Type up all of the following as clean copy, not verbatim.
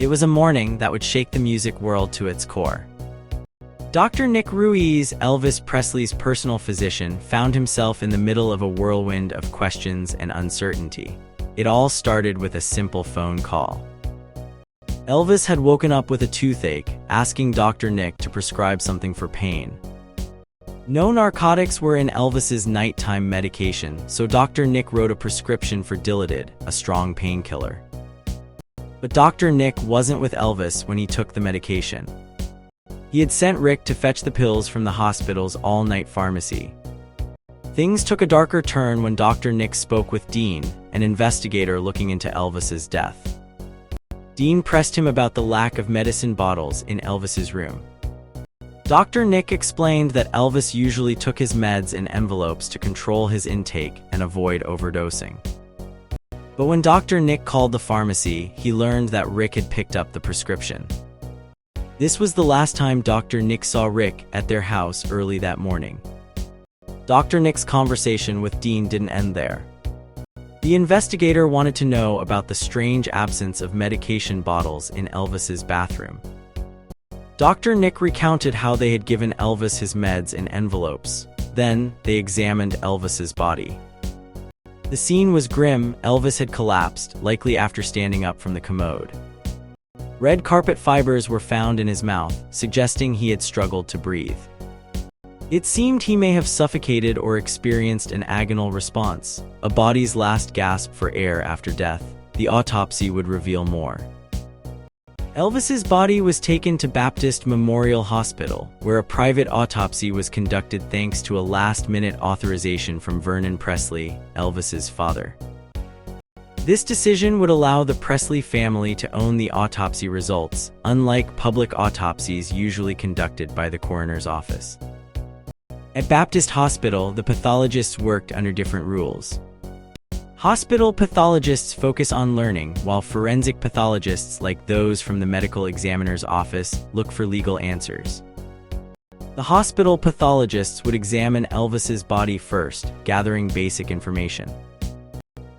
It was a morning that would shake the music world to its core. Dr. Nick Ruiz, Elvis Presley's personal physician, found himself in the middle of a whirlwind of questions and uncertainty. It all started with a simple phone call. Elvis had woken up with a toothache, asking Dr. Nick to prescribe something for pain. No narcotics were in Elvis's nighttime medication, so Dr. Nick wrote a prescription for Dilaudid, a strong painkiller. But Dr. Nick wasn't with Elvis when he took the medication. He had sent Rick to fetch the pills from the hospital's all-night pharmacy. Things took a darker turn when Dr. Nick spoke with Dean, an investigator looking into Elvis's death. Dean pressed him about the lack of medicine bottles in Elvis's room. Dr. Nick explained that Elvis usually took his meds in envelopes to control his intake and avoid overdosing. But when Dr. Nick called the pharmacy, he learned that Rick had picked up the prescription. This was the last time Dr. Nick saw Rick at their house early that morning. Dr. Nick's conversation with Dean didn't end there. The investigator wanted to know about the strange absence of medication bottles in Elvis's bathroom. Dr. Nick recounted how they had given Elvis his meds in envelopes. Then, they examined Elvis's body. The scene was grim. Elvis had collapsed, likely after standing up from the commode. Red carpet fibers were found in his mouth, suggesting he had struggled to breathe. It seemed he may have suffocated or experienced an agonal response, a body's last gasp for air after death. The autopsy would reveal more. Elvis's body was taken to Baptist Memorial Hospital, where a private autopsy was conducted thanks to a last-minute authorization from Vernon Presley, Elvis's father. This decision would allow the Presley family to own the autopsy results, unlike public autopsies usually conducted by the coroner's office. At Baptist Hospital, the pathologists worked under different rules. Hospital pathologists focus on learning, while forensic pathologists, like those from the medical examiner's office, look for legal answers. The hospital pathologists would examine Elvis's body first, gathering basic information.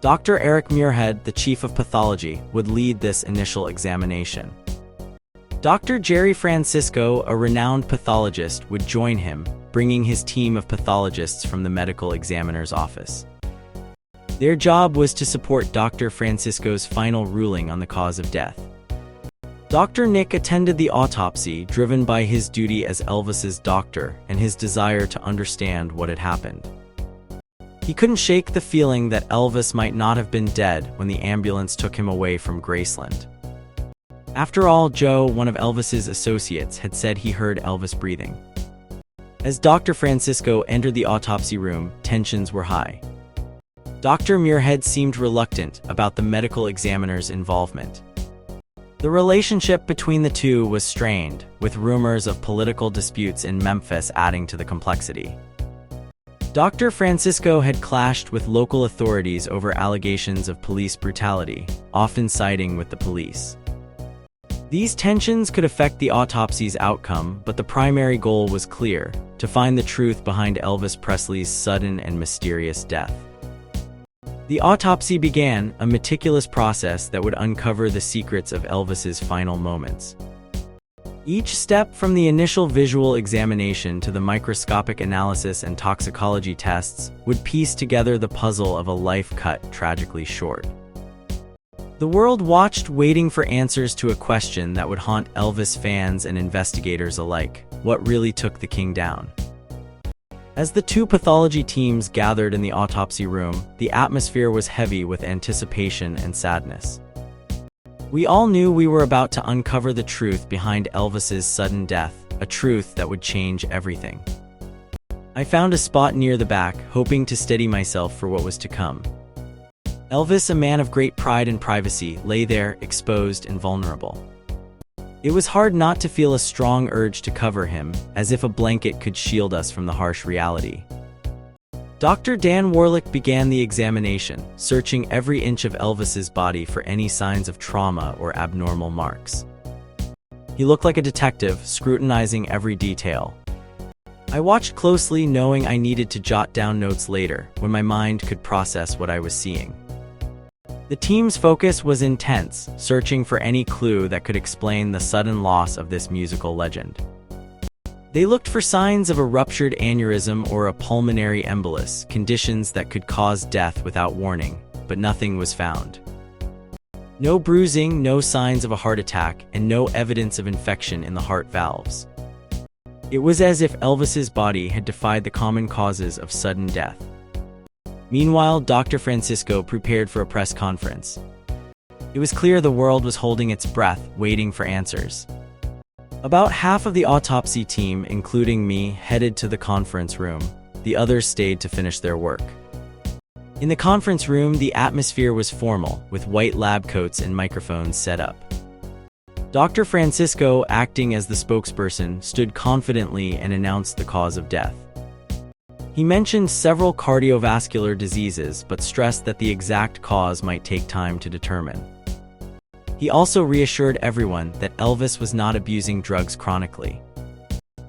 Dr. Eric Muirhead, the chief of pathology, would lead this initial examination. Dr. Jerry Francisco, a renowned pathologist, would join him, bringing his team of pathologists from the medical examiner's office. Their job was to support Dr. Francisco's final ruling on the cause of death. Dr. Nick attended the autopsy, driven by his duty as Elvis's doctor and his desire to understand what had happened. He couldn't shake the feeling that Elvis might not have been dead when the ambulance took him away from Graceland. After all, Joe, one of Elvis's associates, had said he heard Elvis breathing. As Dr. Francisco entered the autopsy room, tensions were high. Dr. Muirhead seemed reluctant about the medical examiner's involvement. The relationship between the two was strained, with rumors of political disputes in Memphis adding to the complexity. Dr. Francisco had clashed with local authorities over allegations of police brutality, often siding with the police. These tensions could affect the autopsy's outcome, but the primary goal was clear: to find the truth behind Elvis Presley's sudden and mysterious death. The autopsy began, a meticulous process that would uncover the secrets of Elvis's final moments. Each step, from the initial visual examination to the microscopic analysis and toxicology tests, would piece together the puzzle of a life cut tragically short. The world watched, waiting for answers to a question that would haunt Elvis fans and investigators alike: what really took the king down? As the two pathology teams gathered in the autopsy room, the atmosphere was heavy with anticipation and sadness. We all knew we were about to uncover the truth behind Elvis's sudden death, a truth that would change everything. I found a spot near the back, hoping to steady myself for what was to come. Elvis, a man of great pride and privacy, lay there, exposed and vulnerable. It was hard not to feel a strong urge to cover him, as if a blanket could shield us from the harsh reality. Dr. Dan Warlick began the examination, searching every inch of Elvis's body for any signs of trauma or abnormal marks. He looked like a detective, scrutinizing every detail. I watched closely, knowing I needed to jot down notes later, when my mind could process what I was seeing. The team's focus was intense, searching for any clue that could explain the sudden loss of this musical legend. They looked for signs of a ruptured aneurysm or a pulmonary embolus, conditions that could cause death without warning, but nothing was found. No bruising, no signs of a heart attack, and no evidence of infection in the heart valves. It was as if Elvis's body had defied the common causes of sudden death. Meanwhile, Dr. Francisco prepared for a press conference. It was clear the world was holding its breath, waiting for answers. About half of the autopsy team, including me, headed to the conference room. The others stayed to finish their work. In the conference room, the atmosphere was formal, with white lab coats and microphones set up. Dr. Francisco, acting as the spokesperson, stood confidently and announced the cause of death. He mentioned several cardiovascular diseases, but stressed that the exact cause might take time to determine. He also reassured everyone that Elvis was not abusing drugs chronically.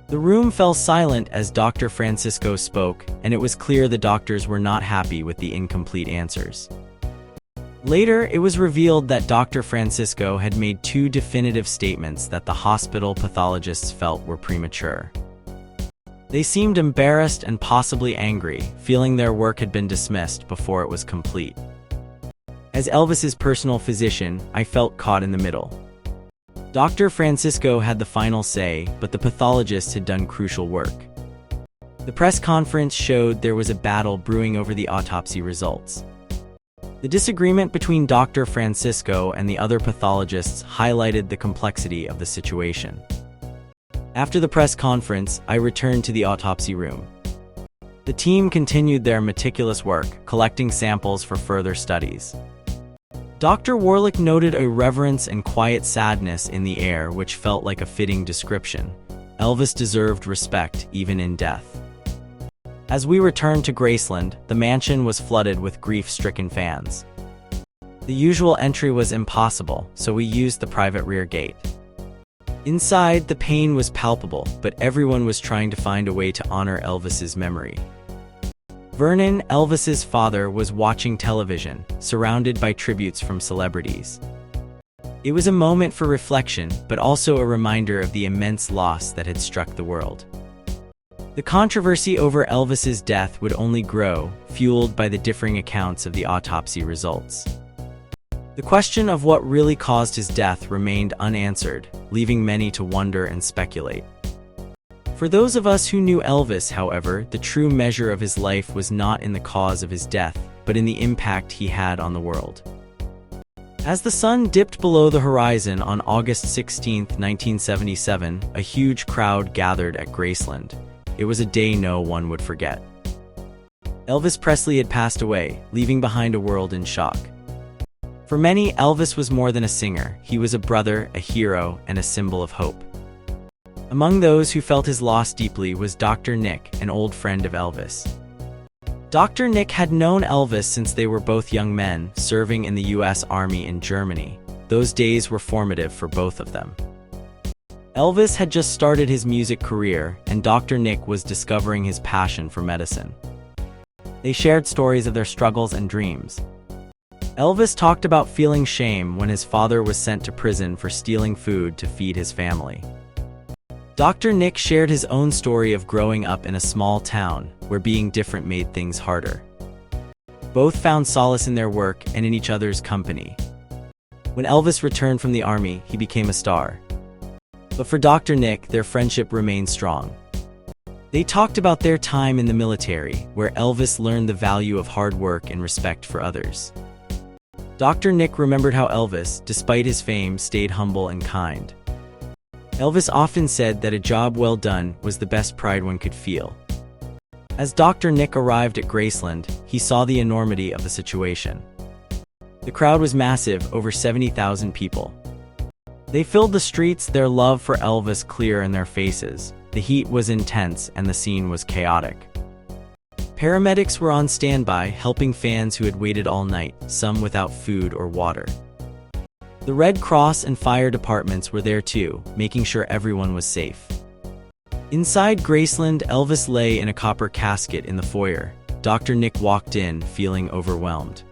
The room fell silent as Dr. Francisco spoke, and it was clear the doctors were not happy with the incomplete answers. Later, it was revealed that Dr. Francisco had made two definitive statements that the hospital pathologists felt were premature. They seemed embarrassed and possibly angry, feeling their work had been dismissed before it was complete. As Elvis's personal physician, I felt caught in the middle. Dr. Francisco had the final say, but the pathologists had done crucial work. The press conference showed there was a battle brewing over the autopsy results. The disagreement between Dr. Francisco and the other pathologists highlighted the complexity of the situation. After the press conference, I returned to the autopsy room. The team continued their meticulous work, collecting samples for further studies. Dr. Warlick noted a reverence and quiet sadness in the air, which felt like a fitting description. Elvis deserved respect, even in death. As we returned to Graceland, the mansion was flooded with grief-stricken fans. The usual entry was impossible, so we used the private rear gate. Inside, the pain was palpable, but everyone was trying to find a way to honor Elvis's memory. Vernon, Elvis's father, was watching television, surrounded by tributes from celebrities. It was a moment for reflection, but also a reminder of the immense loss that had struck the world. The controversy over Elvis's death would only grow, fueled by the differing accounts of the autopsy results. The question of what really caused his death remained unanswered, leaving many to wonder and speculate. For those of us who knew Elvis, however, the true measure of his life was not in the cause of his death, but in the impact he had on the world. As the sun dipped below the horizon on August 16, 1977, a huge crowd gathered at Graceland. It was a day no one would forget. Elvis Presley had passed away, leaving behind a world in shock. For many, Elvis was more than a singer. He was a brother, a hero, and a symbol of hope. Among those who felt his loss deeply was Dr. Nick, an old friend of Elvis. Dr. Nick had known Elvis since they were both young men, serving in the U.S. Army in Germany. Those days were formative for both of them. Elvis had just started his music career, and Dr. Nick was discovering his passion for medicine. They shared stories of their struggles and dreams. Elvis talked about feeling shame when his father was sent to prison for stealing food to feed his family. Dr. Nick shared his own story of growing up in a small town, where being different made things harder. Both found solace in their work and in each other's company. When Elvis returned from the army, he became a star. But for Dr. Nick, their friendship remained strong. They talked about their time in the military, where Elvis learned the value of hard work and respect for others. Dr. Nick remembered how Elvis, despite his fame, stayed humble and kind. Elvis often said that a job well done was the best pride one could feel. As Dr. Nick arrived at Graceland, he saw the enormity of the situation. The crowd was massive, over 70,000 people. They filled the streets, their love for Elvis clear in their faces. The heat was intense and the scene was chaotic. Paramedics were on standby, helping fans who had waited all night, some without food or water. The Red Cross and fire departments were there too, making sure everyone was safe. Inside Graceland, Elvis lay in a copper casket in the foyer. Dr. Nick walked in, feeling overwhelmed.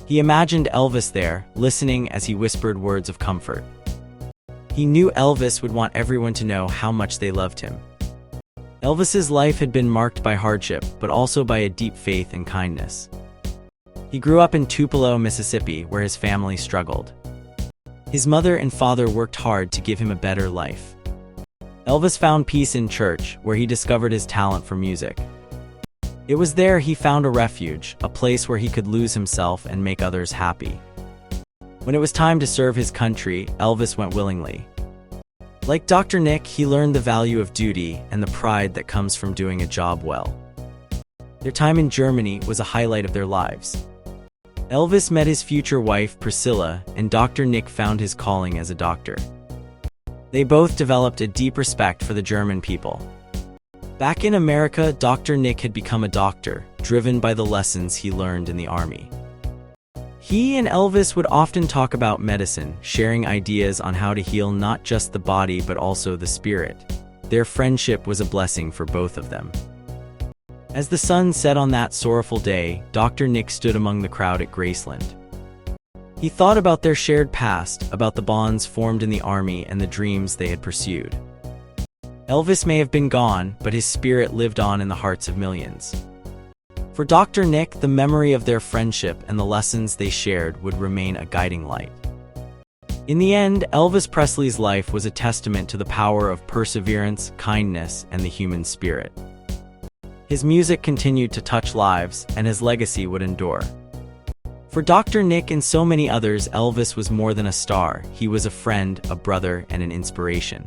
He imagined Elvis there, listening as he whispered words of comfort. He knew Elvis would want everyone to know how much they loved him. Elvis's life had been marked by hardship, but also by a deep faith and kindness. He grew up in Tupelo, Mississippi, where his family struggled. His mother and father worked hard to give him a better life. Elvis found peace in church, where he discovered his talent for music. It was there he found a refuge, a place where he could lose himself and make others happy. When it was time to serve his country, Elvis went willingly. Like Dr. Nick, he learned the value of duty and the pride that comes from doing a job well. Their time in Germany was a highlight of their lives. Elvis met his future wife, Priscilla, and Dr. Nick found his calling as a doctor. They both developed a deep respect for the German people. Back in America, Dr. Nick had become a doctor, driven by the lessons he learned in the army. He and Elvis would often talk about medicine, sharing ideas on how to heal not just the body but also the spirit. Their friendship was a blessing for both of them. As the sun set on that sorrowful day, Dr. Nick stood among the crowd at Graceland. He thought about their shared past, about the bonds formed in the army and the dreams they had pursued. Elvis may have been gone, but his spirit lived on in the hearts of millions. For Dr. Nick, the memory of their friendship and the lessons they shared would remain a guiding light. In the end, Elvis Presley's life was a testament to the power of perseverance, kindness, and the human spirit. His music continued to touch lives, and his legacy would endure. For Dr. Nick and so many others, Elvis was more than a star. He was a friend, a brother, and an inspiration.